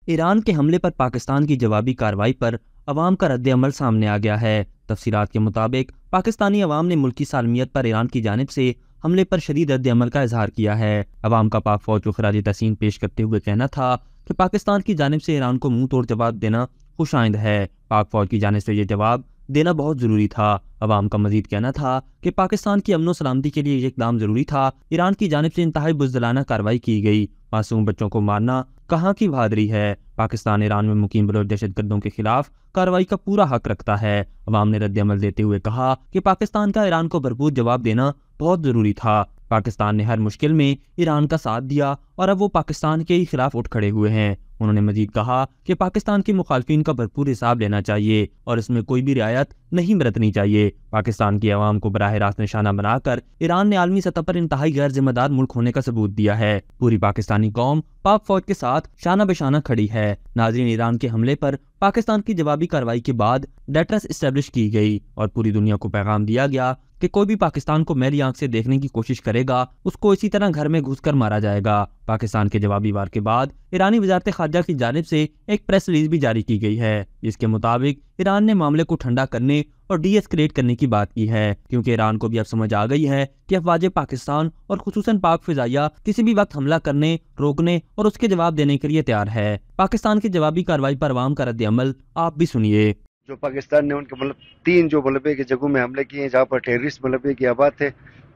ایران کے حملے پر پاکستان کی جوابی کارروائی پر عوام کا رد عمل سامنے آ گیا ہے۔ تفصیلات کے مطابق پاکستانی عوام نے ملکی سالمیت پر ایران کی جانب سے حملے پر شدید رد عمل کا اظہار کیا ہے۔ عوام کا پاک فوج کو خراج تحسین پیش کرتے ہوئے کہنا تھا کہ پاکستان کی جانب سے ایران کو منہ توڑ جواب دینا خوش آئند ہے۔ پاک فوج کی جانب سے یہ جواب دینا بہت ضروری تھا۔ عوام کا مزید کہنا تھا کہ پاکستان کی امن و سلامتی کے لیے یہ اقدام ضروری تھا۔ ایران کی جانب سے انتہائی بزدلانہ کارروائی کی گئی۔ معصوم بچوں کو مارنا کہاں کی بہادری ہے۔ پاکستان ایران میں مقیم بلوچ دہشت گردوں کے خلاف کارروائی کا پورا حق رکھتا ہے۔ عوام نے رد عمل دیتے ہوئے کہا کہ پاکستان کا ایران کو بھرپور جواب دینا بہت ضروری تھا۔ پاکستان نے ہر مشکل میں ایران کا ساتھ دیا اور اب وہ پاکستان کے ہی خلاف اٹھ کھڑے ہوئے ہیں۔ انہوں نے مزید کہا کہ پاکستان کے مخالفین کا بھرپور حساب لینا چاہیے اور اس میں کوئی بھی رعایت نہیں برتنی چاہیے۔ پاکستان کی عوام کو براہ راست نشانہ بنا کر ایران نے عالمی سطح پر انتہائی غیر ذمہ دار ملک ہونے کا ثبوت دیا ہے۔ پوری پاکستانی قوم پاک فوج کے ساتھ شانہ بشانہ کھڑی ہے۔ ناظرین، ایران کے حملے پر پاکستان کی جوابی کارروائی کے بعد ڈیٹرس اسٹیبلش کی گئی اور پوری دنیا کو پیغام دیا گیا کہ کوئی بھی پاکستان کو میلی آنکھ سے دیکھنے کی کوشش کرے گا اس کو اسی طرح گھر میں گھس کر مارا جائے گا۔ پاکستان کے جوابی وار کے بعد ایرانی وزارت خارجہ کی جانب سے ایک پریس ریلیز بھی جاری کی گئی ہے، جس کے مطابق ایران نے معاملے کو ٹھنڈا کرنے اور ڈی ایسکلیٹ کرنے کی بات کی ہے، کیونکہ ایران کو بھی اب سمجھ آ گئی ہے کہ افواج پاکستان اور خصوصاً پاک فضائیہ کسی بھی وقت حملہ کرنے، روکنے اور اس کے جواب دینے کے لیے تیار ہے۔ پاکستان کی جوابی کارروائی پر عوام کا رد عمل آپ بھی سنیے۔ جو پاکستان نے ان کے تین جو کی جگہوں میں حملے کیے ہیں جہاں پر ٹیررسٹ کی آباد تھے،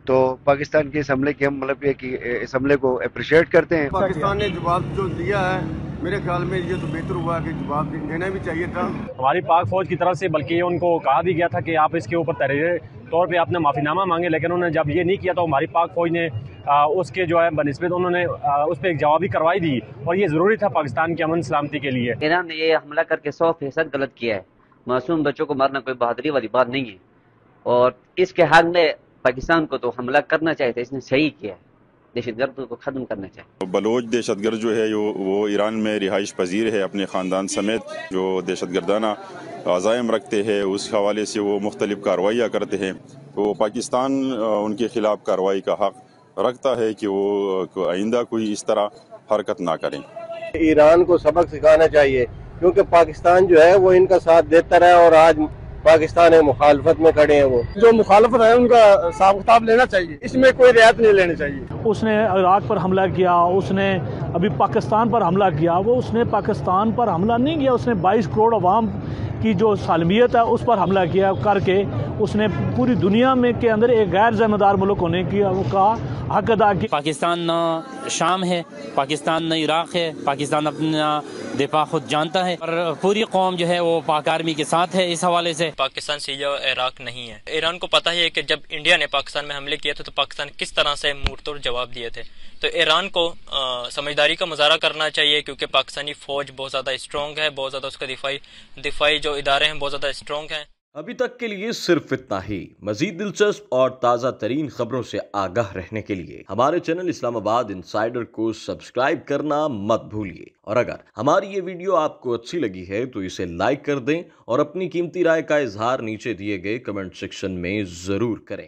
تو پاکستان کے اس حملے کی ہم اس حملے کو اپریشیٹ کرتے ہیں۔ پاکستان نے جواب جو دیا ہے میرے خیال میں یہ تو بہتر ہوا کہ جواب دینا بھی چاہیے تھا ہماری پاک فوج کی طرف سے، بلکہ ان کو کہا بھی گیا تھا کہ آپ اس کے اوپر تحریری طور پہ اپنا معافی نامہ مانگے، لیکن انہوں نے جب یہ نہیں کیا تو ہماری پاک فوج نے اس کے جو ہے بنسبت انہوں نے اس پہ ایک جوابی کارروائی دی، اور یہ ضروری تھا پاکستان کی امن سلامتی کے لیے۔ ایران نے یہ حملہ کر کے 100% غلط کیا ہے۔ معصوم بچوں کو مارنا کوئی بہادری والی بات نہیں ہے، اور اس کے حق میں پاکستان کو تو حملہ کرنا چاہیے تھا، اس نے صحیح کیا ہے، دہشت گردوں کو ختم کرنا چاہیے۔ بلوچ دہشت گرد جو ہے وہ ایران میں رہائش پذیر ہے، اپنے خاندان سمیت جو دہشت گردانہ عزائم رکھتے ہیں اس حوالے سے وہ مختلف کارروائیاں کرتے ہیں، تو پاکستان ان کے خلاف کارروائی کا حق رکھتا ہے کہ وہ آئندہ کوئی اس طرح حرکت نہ کریں۔ ایران کو سبق سکھانا چاہیے، کیونکہ پاکستان جو ہے وہ ان کا ساتھ دیتا رہا اور آج پاکستان مخالفت میں کھڑے ہیں۔ وہ جو مخالفت ہے ان کا حساب کتاب لینا چاہیے، اس میں کوئی رعایت نہیں لینی چاہیے۔ اس نے عراق پر حملہ کیا، اس نے ابھی پاکستان پر حملہ کیا، وہ اس نے پاکستان پر حملہ نہیں کیا، اس نے 22 کروڑ عوام کی جو سالمیت ہے اس پر حملہ کیا کر کے اس نے پوری دنیا میں کے اندر ایک غیر ذمہ دار ملک ہونے کی کا حق ادا کیا۔ پاکستان نہ شام ہے، پاکستان نہ عراق ہے، پاکستان اپنا دفاع خود جانتا ہے، اور پوری قوم جو ہے وہ پاک آرمی کے ساتھ ہے۔ اس حوالے سے پاکستان سیاہ عراق نہیں ہے۔ ایران کو پتہ ہے کہ جب انڈیا نے پاکستان میں حملے کیے تھے تو پاکستان کس طرح سے منہ توڑ جواب دیے تھے، تو ایران کو سمجھداری کا مظاہرہ کرنا چاہیے، کیونکہ پاکستانی فوج بہت زیادہ اسٹرانگ ہے، بہت زیادہ اس کا دفاعی جو ادارے ہیں بہت زیادہ اسٹرانگ ہیں۔ ابھی تک کے لیے صرف اتنا ہی۔ مزید دلچسپ اور تازہ ترین خبروں سے آگاہ رہنے کے لیے ہمارے چینل اسلام آباد انسائیڈر کو سبسکرائب کرنا مت بھولیے، اور اگر ہماری یہ ویڈیو آپ کو اچھی لگی ہے تو اسے لائک کر دیں اور اپنی قیمتی رائے کا اظہار نیچے دیے گئے کمنٹ سیکشن میں ضرور کریں۔